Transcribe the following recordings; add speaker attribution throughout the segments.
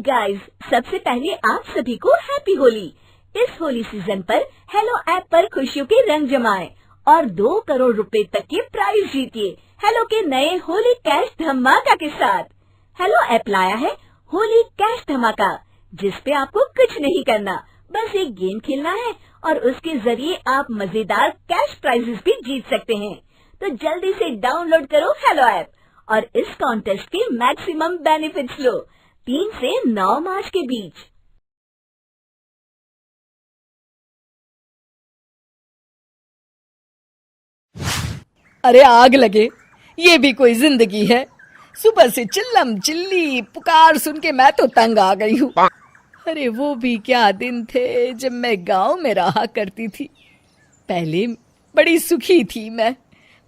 Speaker 1: Guys, सबसे पहले आप सभी को हैप्पी होली। इस होली सीजन पर हेलो ऐप पर खुशियों के रंग जमाएं और 2 करोड़ रुपए तक के प्राइज जीतिए हेलो के नए होली कैश धमाका के साथ। हेलो ऐप लाया है होली कैश धमाका, जिस पे आपको कुछ नहीं करना, बस एक गेम खेलना है और उसके जरिए आप मजेदार कैश प्राइजेस भी जीत सकते हैं। तो जल्दी से डाउनलोड करो हेलो ऐप और इस कॉन्टेस्ट के मैक्सिमम बेनिफिट्स लो 3 से 9 मार्च के बीच।
Speaker 2: अरे आग लगे, ये भी कोई जिंदगी है। सुबह से चिल्लम चिल्ली पुकार सुन के मैं तो तंग आ गई हूँ। अरे वो भी क्या दिन थे जब मैं गांव में रहा करती थी। पहले बड़ी सुखी थी मैं।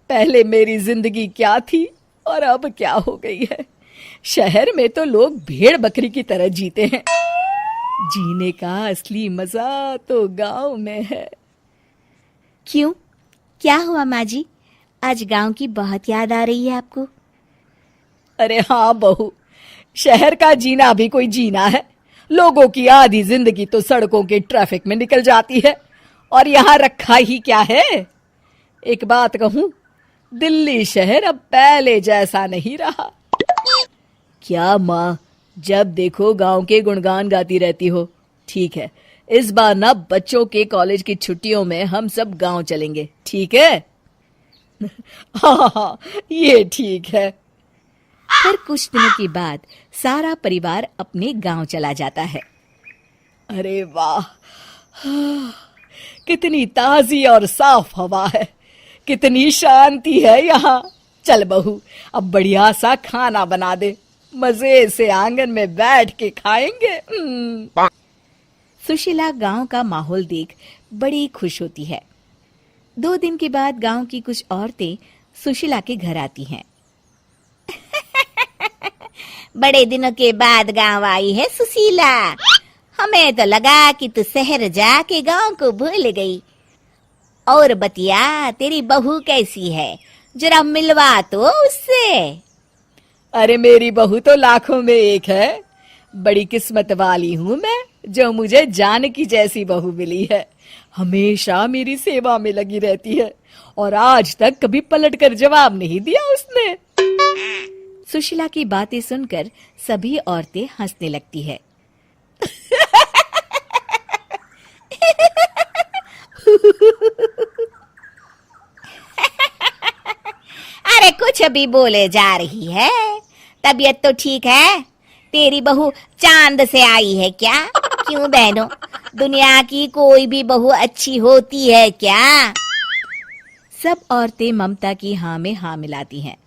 Speaker 2: पहले मेरी जिंदगी क्या थी और अब क्या हो गई है। शहर में तो लोग भेड़ बकरी की तरह जीते हैं। जीने का असली मजा तो गांव में है।
Speaker 3: क्यों, क्या हुआ माँ जी? आज गांव की बहुत याद आ रही है आपको?
Speaker 2: अरे हाँ बहू, शहर का जीना भी कोई जीना है। लोगों की आधी जिंदगी तो सड़कों के ट्रैफिक में निकल जाती है और यहाँ रखा ही क्या है। एक बात कहूँ, दिल्ली शहर अब पहले जैसा नहीं रहा। क्या माँ, जब देखो गांव के गुणगान गाती रहती हो। ठीक है, इस बार ना बच्चों के कॉलेज की छुट्टियों में हम सब गांव चलेंगे, ठीक है? हाँ, ये ठीक है।
Speaker 3: फिर कुछ दिनों के बाद सारा परिवार अपने गांव चला जाता है।
Speaker 2: अरे वाह, कितनी ताजी और साफ हवा है, कितनी शांति है यहाँ। चल बहू, अब बढ़िया सा खाना बना दे, मजे से आंगन में बैठ के खाएंगे।
Speaker 3: सुशीला गांव का माहौल देख बड़ी खुश होती है। 2 दिन के बाद गांव की कुछ औरतें सुशीला के घर आती हैं। बड़े दिनों के बाद गांव आई है सुशीला। हमें तो लगा कि तू शहर जाके गांव को भूल गई। और बतिया, तेरी बहू कैसी है? जरा मिलवा तो उससे।
Speaker 2: अरे मेरी बहू तो लाखों में एक है। बड़ी किस्मत वाली हूँ मैं जो मुझे जानकी जैसी बहू मिली है। हमेशा मेरी सेवा में लगी रहती है और आज तक कभी पलटकर जवाब नहीं दिया उसने।
Speaker 3: सुशीला की बातें सुनकर सभी औरतें हंसने लगती है। अरे कुछ भी बोले जा रही है। तबीयत तो ठीक है? तेरी बहू चांद से आई है क्या? क्यों बहनों, दुनिया की कोई भी बहू अच्छी होती है क्या? सब औरतें ममता की हाँ में हाँ मिलाती हैं।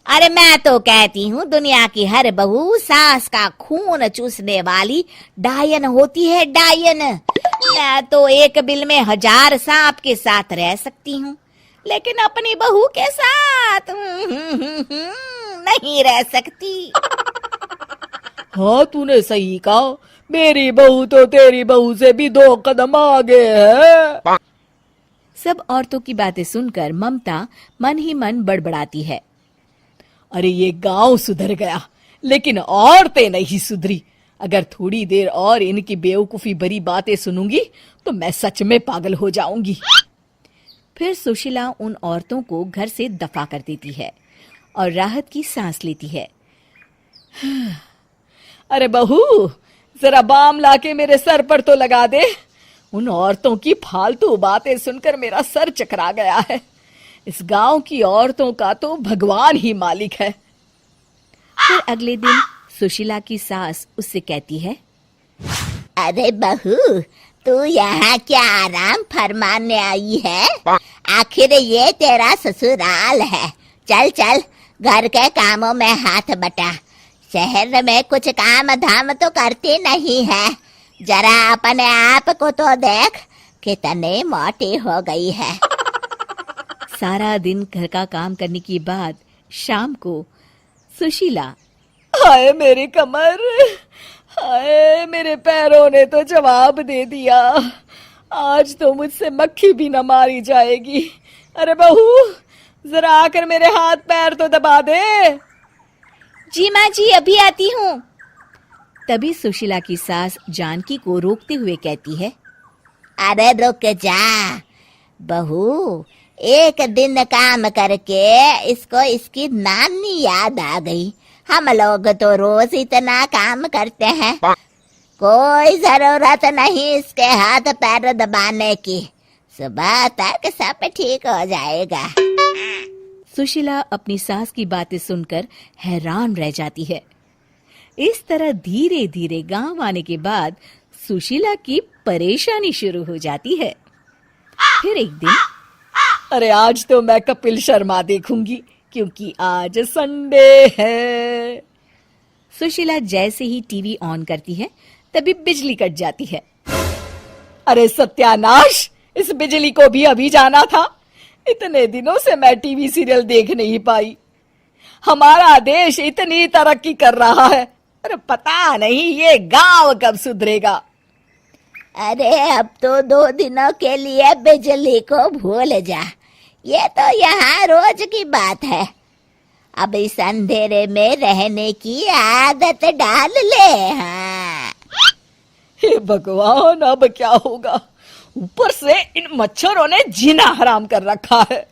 Speaker 3: अरे मैं तो कहती हूँ दुनिया की हर बहू सास का खून चूसने वाली डायन होती है, डायन। मैं तो एक बिल में 1000 सांप के साथ रह सकती हूँ, लेकिन अपनी बहू के साथ नहीं रह सकती।
Speaker 2: हाँ, तूने सही कहा। मेरी बहू तो तेरी बहू से भी 2 कदम आगे है।
Speaker 3: सब औरतों की बातें सुनकर ममता मन ही मन बड़बड़ाती है।
Speaker 2: अरे ये गांव सुधर गया, लेकिन औरतें नहीं सुधरी। अगर थोड़ी देर और इनकी बेवकूफी भरी बातें सुनूंगी तो मैं सच में पागल हो जाऊंगी।
Speaker 3: फिर सुशीला उन औरतों को घर से दफा कर देती है और राहत की सांस लेती है।
Speaker 2: अरे बहू, जरा बाम लाके मेरे सर पर तो लगा दे। उन औरतों की फालतू बातें सुनकर मेरा सर चकरा गया है। इस गांव की औरतों का तो भगवान ही मालिक है।
Speaker 3: फिर अगले दिन सुशीला की सास उससे कहती है, अरे बहू, तू यहाँ क्या आराम फरमाने आई है? आखिर ये तेरा ससुराल है। चल चल, घर के कामों में हाथ बटा। शहर में कुछ काम धाम तो करती नहीं है। जरा अपने आप को तो देख, कितनी मोटी हो गई है। सारा दिन घर का काम करने के बाद शाम को सुशीला,
Speaker 2: हाय मेरी कमर, हाय मेरे पैरों ने तो जवाब दे दिया। आज तो मुझसे मक्खी भी न मारी जाएगी। अरे बहू, जरा आकर मेरे हाथ पैर तो दबा दे।
Speaker 3: जी माँ जी, अभी आती हूँ। तभी सुशीला की सास जानकी को रोकते हुए कहती है, अरे रुक जा बहू, एक दिन काम करके इसको इसकी नानी याद आ गई। हम लोग तो रोज इतना काम करते हैं, कोई जरूरत नहीं इसके हाथ पैर दबाने की, सुबह तक सब ठीक हो जाएगा। सुशीला अपनी सास की बातें सुनकर हैरान रह जाती है। इस तरह धीरे धीरे गांव आने के बाद सुशीला की परेशानी शुरू हो जाती है। फिर एक दिन,
Speaker 2: अरे आज तो मैं कपिल शर्मा देखूंगी क्योंकि आज संडे है।
Speaker 3: सुशीला जैसे ही टीवी ऑन करती है तभी बिजली कट जाती है।
Speaker 2: अरे सत्यानाश, इस बिजली को भी अभी जाना था। इतने दिनों से मैं टीवी सीरियल देख नहीं पाई। हमारा देश इतनी तरक्की कर रहा है, अरे पता नहीं ये गांव कब सुधरेगा।
Speaker 3: अरे अब तो 2 दिनों के लिए बिजली को भूल जा, ये तो यहाँ रोज की बात है। अब इस अंधेरे में रहने की आदत डाल ले। हाँ।
Speaker 2: हे भगवान, अब क्या होगा? ऊपर से इन मच्छरों ने जीना हराम कर रखा है।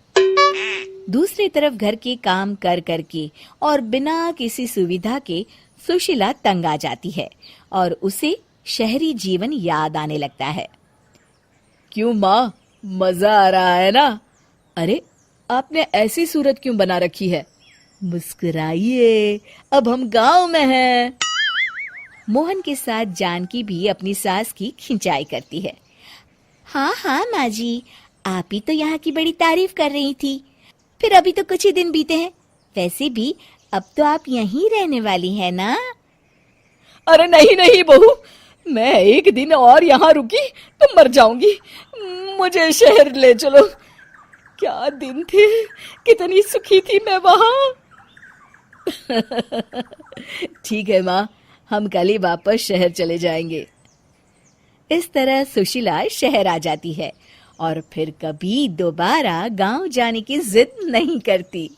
Speaker 3: दूसरी तरफ घर के काम कर करके और बिना किसी सुविधा के सुशीला तंग आ जाती है और उसे शहरी जीवन याद आने लगता है।
Speaker 2: क्यों माँ, मजा आ रहा है ना? अरे आपने ऐसी सूरत क्यों बना रखी है? मुस्कुराइए, अब हम गांव में हैं।
Speaker 3: मोहन के साथ जानकी भी अपनी सास की खिंचाई करती है। हाँ हाँ माँ जी, आप ही तो यहाँ की बड़ी तारीफ कर रही थी। फिर अभी तो कुछ ही दिन बीते हैं, वैसे भी अब तो आप यहीं रहने वाली हैं ना?
Speaker 2: अरे नहीं नहीं बहू, मैं एक दिन और यहाँ रुकी तो मर जाऊंगी। मुझे शहर ले चलो। क्या दिन थे, कितनी सुखी थी मैं वहाँ।
Speaker 3: ठीक है माँ, हम कल ही वापस शहर चले जाएंगे। इस तरह सुशीला शहर आ जाती है और फिर कभी दोबारा गांव जाने की जिद नहीं करती।